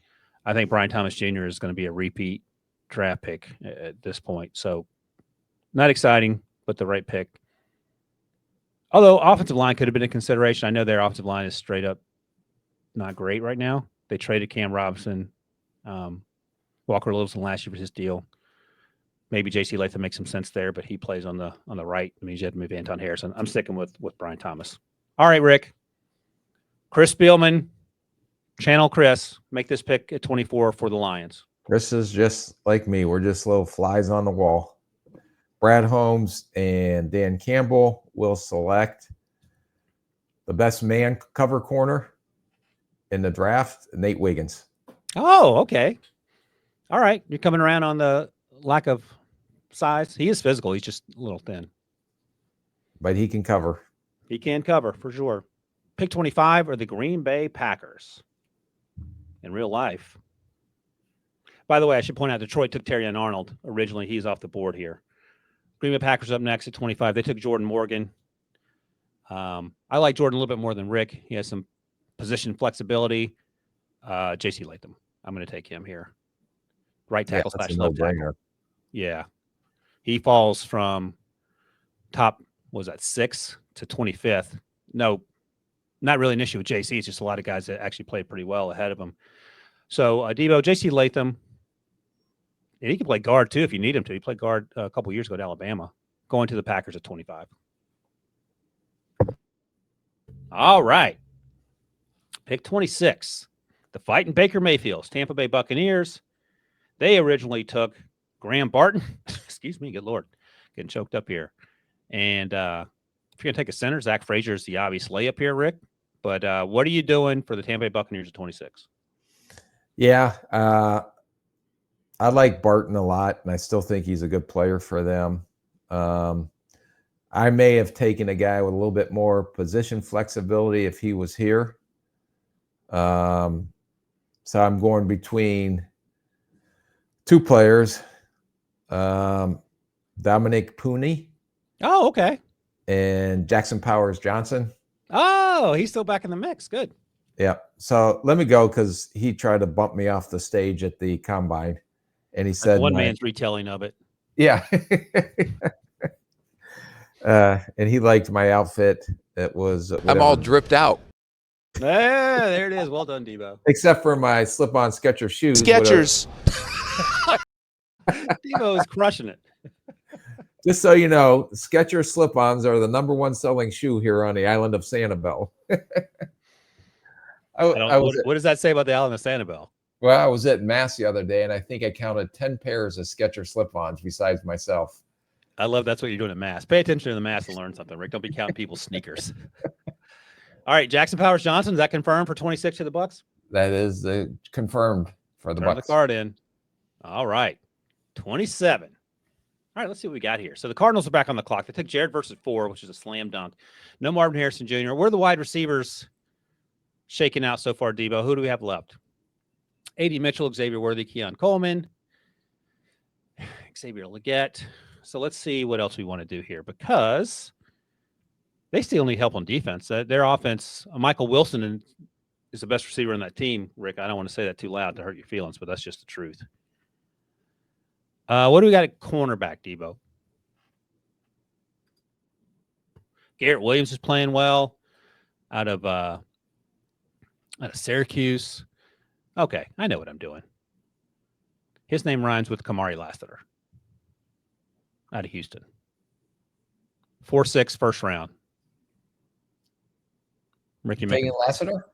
I think Brian Thomas Jr. is going to be a repeat draft pick at this point. So not exciting, but the right pick. Although offensive line could have been a consideration. I know their offensive line is straight up not great right now. They traded Cam Robinson, Walker Littleton last year for his deal. Maybe J.C. Latham makes some sense there, but he plays on the right. I mean, you had to move Anton Harrison. I'm sticking with Brian Thomas. All right, Rick. Chris Spielman, Channel Chris, make this pick at 24 for the Lions. Chris is just like me. We're just little flies on the wall. Brad Holmes and Dan Campbell will select the best man cover corner in the draft, Nate Wiggins. Oh, okay. All right. You're coming around on the lack of size. He is physical. He's just a little thin. But he can cover. He can cover for sure. Pick 25 are the Green Bay Packers in real life. By the way, I should point out Detroit took Terrion Arnold originally. He's off the board here. Green Bay Packers up next at 25. They took Jordan Morgan. I like Jordan a little bit more than Rick. He has some position flexibility. J.C. Latham. I'm going to take him here. Right tackle / left tackle. Yeah. He falls from top, 6th to 25th. No, not really an issue with JC. It's just a lot of guys that actually played pretty well ahead of him. So, Debo, J.C. Latham, and he can play guard too if you need him to. He played guard a couple years ago at Alabama, going to the Packers at 25. All right. Pick 26. The Fighting Baker Mayfields, Tampa Bay Buccaneers. They originally took Graham Barton. Excuse me, good Lord. Getting choked up here. And if you're going to take a center, Zach Frazier is the obvious layup here, Rick. But what are you doing for the Tampa Bay Buccaneers at 26? Yeah, I like Barton a lot, and I still think he's a good player for them. I may have taken a guy with a little bit more position flexibility if he was here. So I'm going between two players, Dominic Pooney Oh, okay. and Jackson Powers Johnson. Oh, he's still back in the mix. Good. Yeah. So let me go because he tried to bump me off the stage at the combine, and he said, One man's retelling of it. Yeah. And he liked my outfit. It was I'm all dripped out. There it is. Well done, Debo. except for my slip-on Skechers shoes. Skechers. Debo is crushing it. Just so you know, Skechers slip-ons are the #1 selling shoe here on the island of Sanibel. What does that say about the island of Sanibel? Well, I was at Mass the other day, and I think I counted 10 pairs of Skechers slip-ons besides myself. I love that's what you're doing at Mass. Pay attention to the Mass and learn something, Rick. Don't be counting people's sneakers. All right, Jackson Powers Johnson, is that confirmed for 26 to the Bucks? That is confirmed for the Turn Bucks. the card in. All right, 27. All right, let's see what we got here. So the Cardinals are back on the clock. They took Jared versus 4, which is a slam dunk. No Marvin Harrison Jr. Where are the wide receivers shaking out so far, Debo? Who do we have left? A.D. Mitchell, Xavier Worthy, Keon Coleman, Xavier Legette. So let's see what else we want to do here because they still need help on defense. Their offense, Michael Wilson is the best receiver on that team, Rick. I don't want to say that too loud to hurt your feelings, but that's just the truth. What do we got at cornerback, Debo? Garrett Williams is playing well out of Syracuse. Okay, I know what I'm doing. His name rhymes with Kamari Lassiter out of Houston. 4-6 first round. Ricky, Taking Lassiter?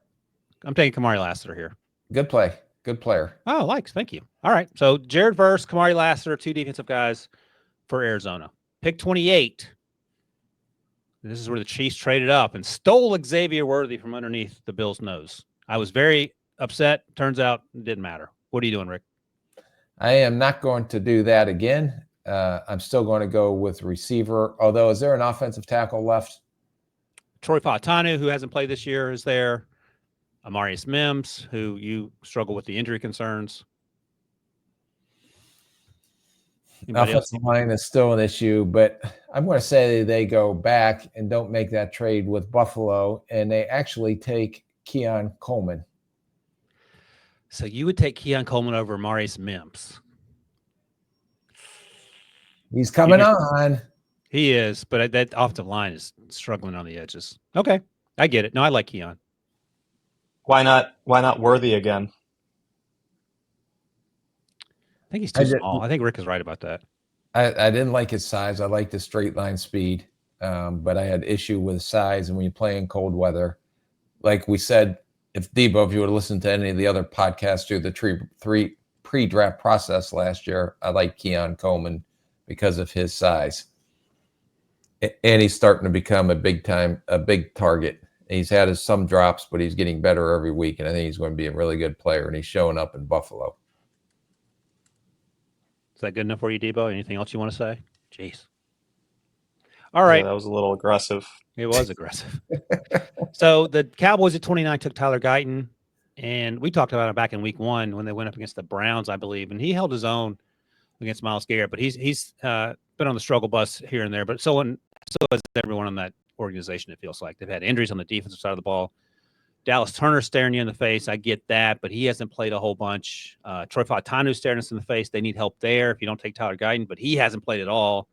I'm taking Kamari Lassiter here. Good play. Good player. Oh, likes. Thank you. All right. So Jared Verse, Kamari Lassiter, 2 defensive guys for Arizona. Pick 28. This is where the Chiefs traded up and stole Xavier Worthy from underneath the Bills' nose. I was very upset. Turns out it didn't matter. What are you doing, Rick? I am not going to do that again. I'm still going to go with receiver. Although, is there an offensive tackle left? Troy Fautanu, who hasn't played this year, is there. Amarius Mims, who you struggle with the injury concerns. Offensive line is still an issue, but I'm going to say they go back and don't make that trade with Buffalo, and they actually take Keon Coleman. So you would take Keon Coleman over Amarius Mims. He's coming on. He is, but that offensive line is struggling on the edges. Okay, I get it. No, I like Keon. Why not Worthy again? I think he's too small. I think Rick is right about that. I didn't like his size. I liked his straight line speed, but I had issue with size. And when you play in cold weather, like we said, if you would have listened to any of the other podcasts through the pre-draft process last year, I like Keon Coleman because of his size. And he's starting to become a big target. He's had some drops, but he's getting better every week. And I think he's going to be a really good player. And he's showing up in Buffalo. Is that good enough for you, Debo? Anything else you want to say? Jeez. All right. Yeah, that was a little aggressive. It was aggressive. So the Cowboys at 29 took Tyler Guyton. And we talked about it back in week 1 when they went up against the Browns, I believe. And he held his own against Myles Garrett. But he's been on the struggle bus here and there. But so has everyone on that organization, it feels like. They've had injuries on the defensive side of the ball. Dallas Turner staring you in the face. I get that, but he hasn't played a whole bunch. Troy Fautanu staring us in the face. They need help there if you don't take Tyler Guyton, but he hasn't played at all.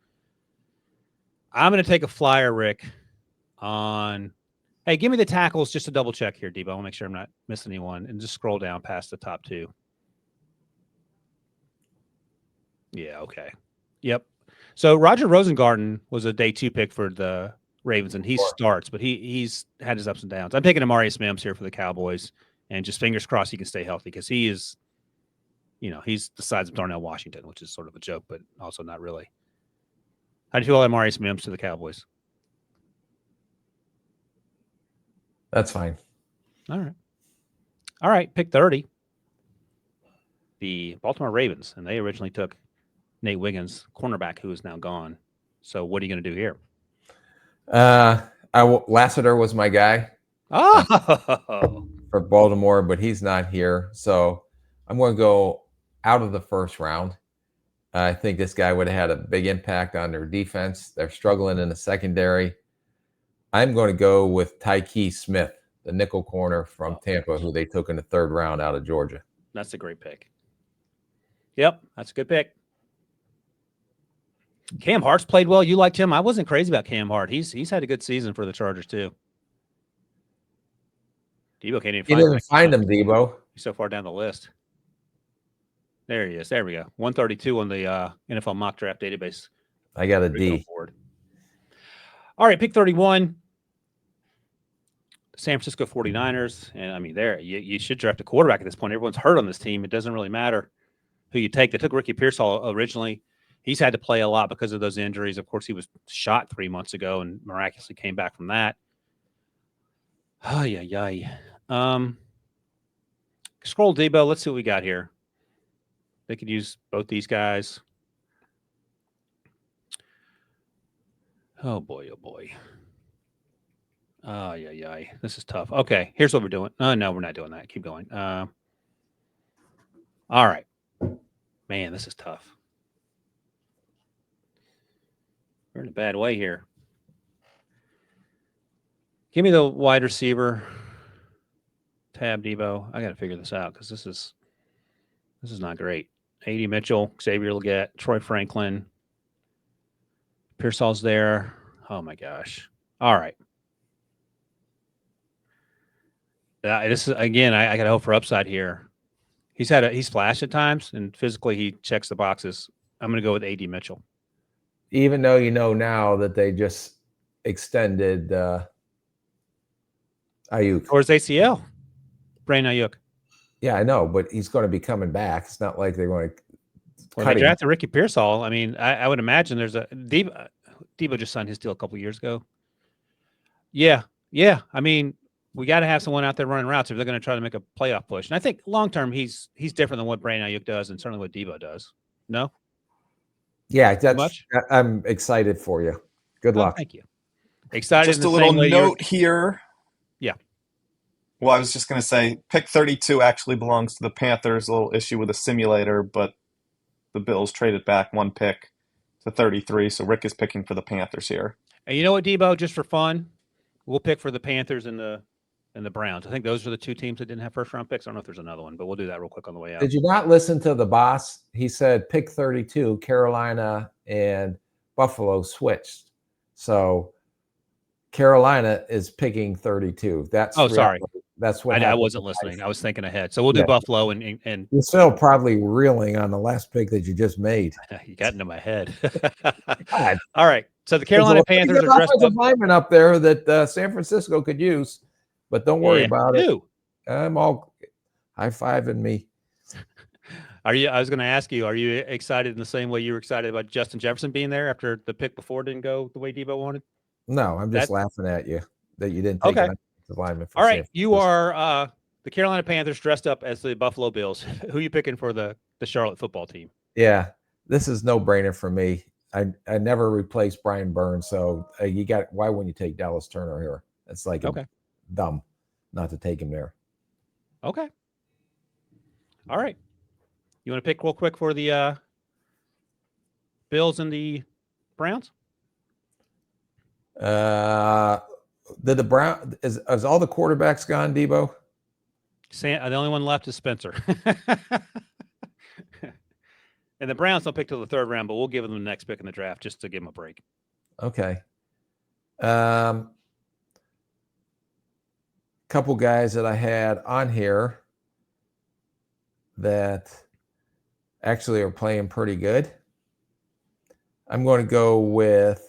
I'm going to take a flyer, Rick, on – hey, give me the tackles just to double check here, Debo. I'll make sure I'm not missing anyone, and just scroll down past the top 2. Yeah, okay. Yep. So Roger Rosengarten was a day 2 pick for the Ravens, and he starts, but he's had his ups and downs. I'm taking Amarius Mims here for the Cowboys, and just fingers crossed he can stay healthy because he is, he's the size of Darnell Washington, which is sort of a joke, but also not really. How do you feel about Amarius Mims to the Cowboys? That's fine. All right. Pick 30. The Baltimore Ravens, and they originally took Nate Wiggins, cornerback, who is now gone. So what are you going to do here? Lassiter was my guy Oh, for Baltimore, but he's not here. So I'm going to go out of the first round. I think this guy would have had a big impact on their defense. They're struggling in the secondary. I'm going to go with Tyke Smith, the nickel corner from Tampa, who they took in the third round out of Georgia. that's a great pick. Yep, that's a good pick. Cam Hart's played well. You liked him. I wasn't crazy about Cam Hart. He's had a good season for the Chargers too. Debo can't even You didn't find him, Debo. He's so far down the list. There he is. There we go. 132 on the NFL mock draft database. I got a D. All right, pick 31. San Francisco 49ers. And I mean, you should draft a quarterback at this point. Everyone's hurt on this team. It doesn't really matter who you take. They took Ricky Pearsall originally. He's had to play a lot because of those injuries. Of course, he was shot 3 months ago and miraculously came back from that. Oh, yeah. Scroll Debo. Let's see what we got here. They could use both these guys. Oh, boy. Oh, yeah. This is tough. Okay, here's what we're doing. No, we're not doing that. Keep going. All right. Man, this is tough. We're in a bad way here. Give me the wide receiver tab, Debo. I got to figure this out because this is not great. A.D. Mitchell, Xavier Legette, Troy Franklin, Pearsall's there. Oh my gosh! All right. This is again. I got to hope for upside here. He's flashed at times, and physically he checks the boxes. I'm going to go with A.D. Mitchell. Even though you know now that they just extended Ayuk. Or his ACL. Brain Ayuk. Yeah, I know, but he's going to be coming back. It's not like they're going to. When they drafted Ricky Pearsall, I mean, I would imagine there's a Debo just signed his deal a couple years ago. Yeah. I mean, we got to have someone out there running routes if they're going to try to make a playoff push. And I think long term, he's different than what Brain Ayuk does, and certainly what Debo does. No. Yeah, I'm excited for you. Good luck. Thank you. Excited. Just a little note here. Yeah. Well, I was just going to say, pick 32 actually belongs to the Panthers. A little issue with the simulator, but the Bills traded back one pick to 33, so Rick is picking for the Panthers here. And you know what, Debo? Just for fun, we'll pick for the Panthers and the Browns. I think those are the two teams that didn't have first-round picks. I don't know if there's another one, but we'll do that real quick on the way out. Did you not listen to the boss? He said pick 32, Carolina and Buffalo switched. So Carolina is picking 32. Sorry. That's what I wasn't listening. I was thinking ahead. So we'll do Buffalo and you're still probably reeling on the last pick that you just made. You got into my head. All right. So the Carolina Panthers are dressed up. Lineman up there that San Francisco could use, but don't worry about it. I'm all high-fiving me. I was going to ask you, are you excited in the same way you were excited about Justin Jefferson being there after the pick before didn't go the way Debo wanted? No, I'm just laughing at you that you didn't take an lineman. All right, you are the Carolina Panthers dressed up as the Buffalo Bills. Who are you picking for the Charlotte football team? Yeah, this is no-brainer for me. I never replaced Brian Burns, so why wouldn't you take Dallas Turner here? It's like dumb not to take him there. Okay. All right. You want to pick real quick for the Bills and the Browns? Did the Brown is all the quarterbacks gone, Debo? The only one left is Spencer. And the Browns don't pick till the third round, but we'll give them the next pick in the draft just to give them a break. Okay. Couple guys that I had on here that actually are playing pretty good. I'm going to go with,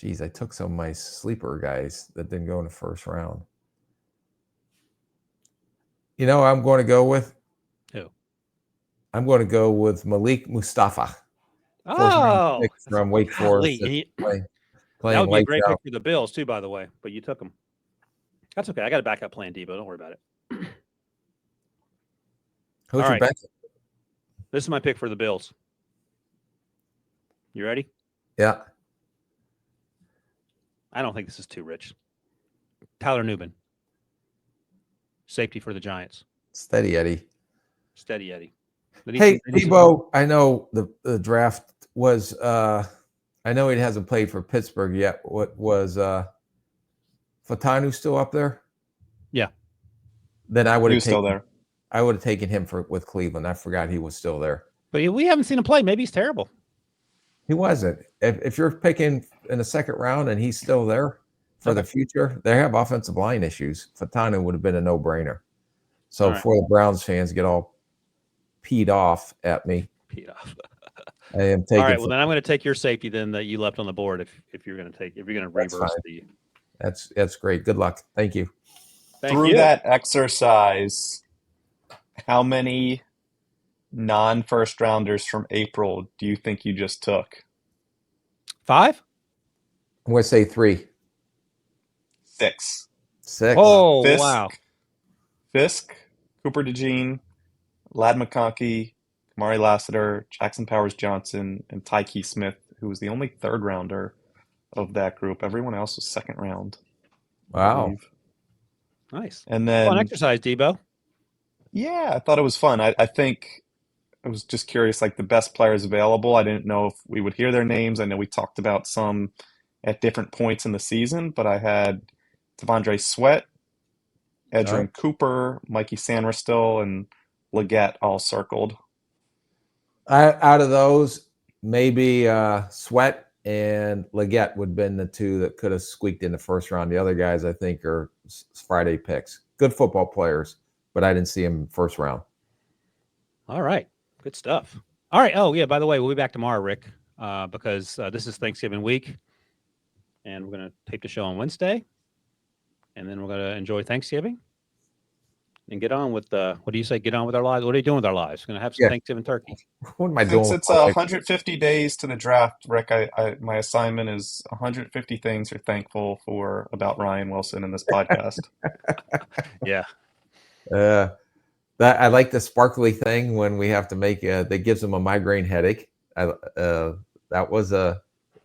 I took some of my sleeper guys that didn't go in the first round. You know, I'm going to go with who? I'm going to go with Malik Mustafa. Oh, from Wake Forest. That would be a great pick for the Bills too, by the way. But you took him. That's okay. I got a backup plan, Debo. Don't worry about it. Who's All your right. backup? This is my pick for the Bills. You ready? Yeah. I don't think this is too rich. Tyler Newman. Safety for the Giants. Steady Eddie. Steady Eddie. Hey, Debo, I know the draft was I know he hasn't played for Pittsburgh yet. What was Fatanu still up there? Yeah. Then I would He have was still there. I would have taken him with Cleveland. I forgot he was still there. But we haven't seen him play. Maybe he's terrible. He wasn't. If you're picking in the second round and he's still there for the future, they have offensive line issues. Fatanu would have been a no-brainer. So before the Browns fans get all peed off at me, I am taking. All right. Well, then I'm going to take your safety then that you left on the board. If you're going to reverse the. That's great. Good luck. Thank you. Through that exercise, how many non-first rounders from April do you think you just took? 5? I'm going to say 3. 6. 6. Oh, Fisk, wow. Fisk, Cooper DeJean, Ladd McConkey, Kamari Lassiter, Jackson Powers Johnson, and Tyke Smith, who was the only third rounder of that group. Everyone else was second round. Wow. Nice. And then fun exercise, Debo. Yeah, I thought it was fun. I think I was just curious, like the best players available. I didn't know if we would hear their names. I know we talked about some at different points in the season, but I had Devondre Sweat, Edgerrin Cooper, Mikey Sanderstil, and Leggett all circled. Out of those, maybe Sweat and Leggett would have been the two that could have squeaked in the first round. The other guys, I think, are Friday picks. Good football players, but I didn't see them first round. All right. Good stuff. All right. Oh, yeah, by the way, we'll be back tomorrow, Rick, because this is Thanksgiving week, and we're going to tape the show on Wednesday, and then we're going to enjoy Thanksgiving and get on with what do you say? Get on with our lives. What are you doing with our lives? We're going to have some Thanksgiving turkey. What am I doing? Since it's 150 days to the draft, Rick, my assignment is 150 things you're thankful for about Ryan Wilson in this podcast. Yeah. That I like the sparkly thing when we have to make that gives them a migraine headache. That was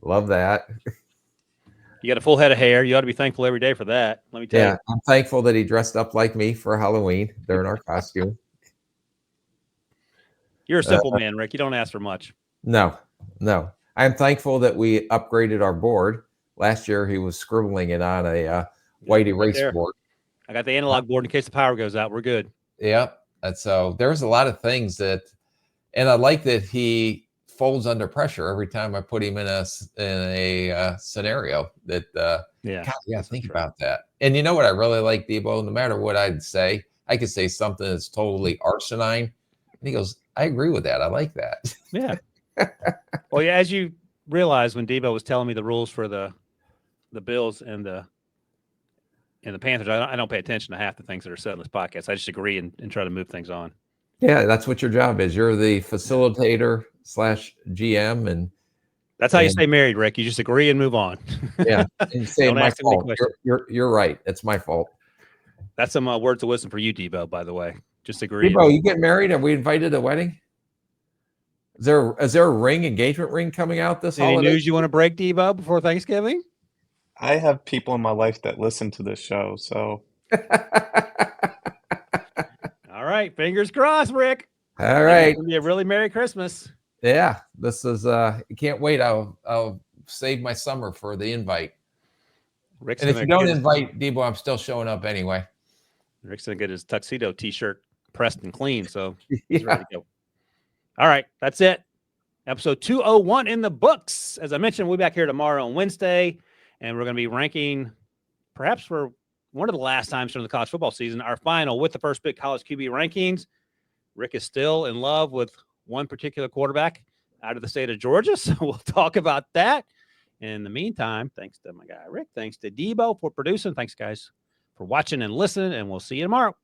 love that. You got a full head of hair. You ought to be thankful every day for that. Let me tell you. I'm thankful that he dressed up like me for Halloween during our costume. You're a simple man, Rick. You don't ask for much. No. I'm thankful that we upgraded our board. Last year, he was scribbling it on a white erase board. I got the analog board in case the power goes out. We're good. Yep. And so there's a lot of things and I like that he folds under pressure every time I put him in a scenario that, think about that. And you know what I really like, Debo? No matter what I'd say, I could say something that's totally arsenine. And he goes, I agree with that. I like that. Yeah. Well, yeah, as you realize when Debo was telling me the rules for the Bills and the Panthers, I don't pay attention to half the things that are said in this podcast. I just agree and try to move things on. Yeah, that's what your job is. You're the facilitator / GM, and that's how you stay married, Rick. You just agree and move on. Yeah, and say my fault. You're right. It's my fault. That's some words of wisdom for you, Debo. By the way, just agree. Debo, you get married? Are we invited to a wedding? Is there a engagement ring coming out this holiday? Any news you want to break, Debo, before Thanksgiving? I have people in my life that listen to this show, so. All right, fingers crossed, Rick. All right, it's gonna be a really Merry Christmas. Yeah, this is. Can't wait. I'll save my summer for the invite. Rick's and if you don't invite Debo, I'm still showing up anyway. Rick's gonna get his tuxedo T-shirt pressed and clean, so he's ready to go. All right, that's it. Episode 201 in the books. As I mentioned, we'll be back here tomorrow on Wednesday, and we're going to be ranking, perhaps for one of the last times during the college football season, our final with the first big college QB rankings. Rick is still in love with one particular quarterback out of the state of Georgia, so we'll talk about that. In the meantime, thanks to my guy Rick, thanks to Debo for producing. Thanks, guys, for watching and listening, and we'll see you tomorrow.